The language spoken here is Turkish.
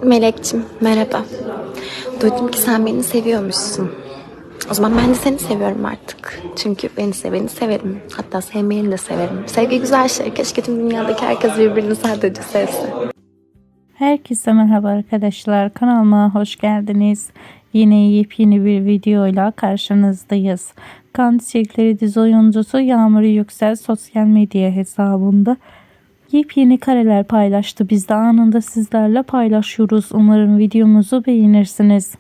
Melek'cim merhaba. Duydum ki sen beni seviyormuşsun. O zaman ben de seni seviyorum artık. Çünkü beni seveni severim. Hatta sevmeyeni de severim. Sevgi güzel şey. Keşke tüm dünyadaki herkes birbirini sadece sevse. Herkese merhaba arkadaşlar. Kanalıma hoş geldiniz. Yine yepyeni bir videoyla karşınızdayız. Kan Çiçekleri dizi oyuncusu Yağmur Yüksel sosyal medya hesabında yepyeni kareler paylaştı. Biz de anında sizlerle paylaşıyoruz. Umarım videomuzu beğenirsiniz.